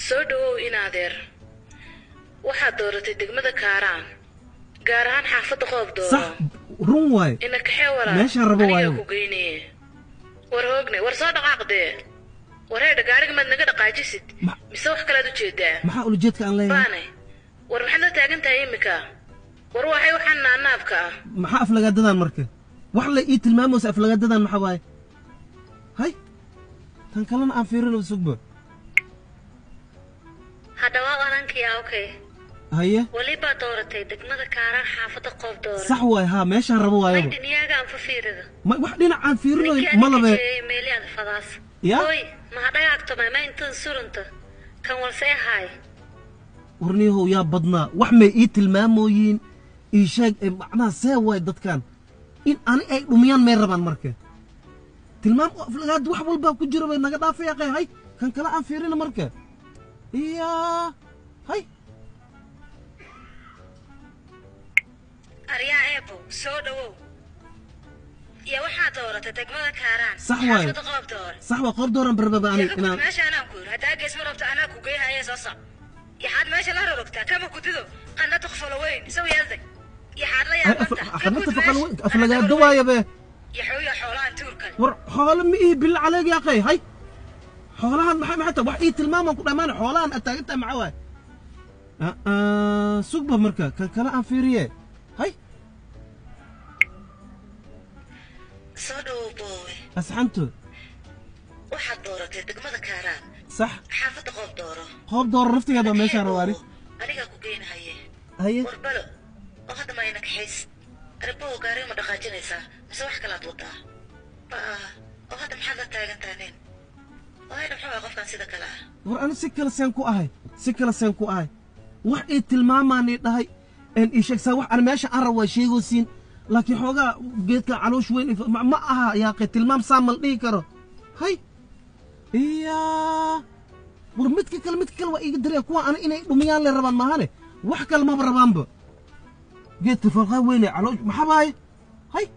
soo dhawow in adeer waxaad dooratay degmada kaaraan gaar ahaan xaafadda qoob dooro صح run waay ina kaxee walaa meeshaan rabo waayo ku geynee war hoogne war soo dhaqaaqdee wareedha gaariga maad naga dhaqaajisid mise wax kalaad u jeedaa maxaa ulajeedka aan leeyahay baanay war maxaad la taagan tahay imika war waxay waxaan naanaabka ah maxaa aflagaadadan marka wax la ii tilmaamaysa aflagaadadan maxaa waaye hay tan kalena aan fiirino sugba hadda waa orankiya okay haye waliba dooratay degmada kaaraan xaafadda qoob dooro sax waay ha meeshaan rabo waayo dhiniyaaga aan fiirida ma wax dhinac aan fiirino ma labe meeliyaad fadaas ya oy ma dhagaagto ma inta surunta kan walsay hay warniyahow yaa badnaa wax may ii tilmaamooyiin ii sheeg macnaha see waay dadkan in ani ay dhumiyaan may rabaan marka tilmaam aflagaad wax walbaa ku jiro bay naga dhaafay aqay hay kan kale aan fiirino marka iyaa hay aryaa eebo soo dhawow يا واحد دورة تجمع كاران صح واي صح وقف دورا بربابا أنا أنا ماشي أنا أقول هتاجي اسمه ربط أنا كوجيها هي صصع يا حد ماشي لا ربطها كم كنت ذو قناة تخفل وين سوي هذا يا حد لا يا أخذنا تفقل وين أفلق الدواء يا به يا حوي حولان توركل ور حول مئة بالله عليك يا أخي هاي حولان محمد حتى وحيد الماما كل أمان حولان أنت معاه سوق بمركا كان كلام فيريه هاي صدو بوي أسحنتو واحد دورة دقمة كاران صح حافظ قوب دورة قوب دورة رفتي هذا ماشي رواري أنا كوجين هي وربلو وهذا ما ينك حس ربو قاري ما دخاجين إسا مسوح كلا توتا وهذا محل تاجن تانين وهاي نحوي غفنا سيدا كلا ور أنا سكلا سينكو أهي واحد تلماماني هاي إن إيشك سواح أنا ماشي أروى شيء وسين لكن حوجا جيت علوش وين ما أها يا أخي تلمام سامل ديكره هاي يا ورمتك كلمتك ويقدر يكون أنا إني دميان للربان ما هني وحكى ما بربان ب جيت فرقة وين علوش محباي هاي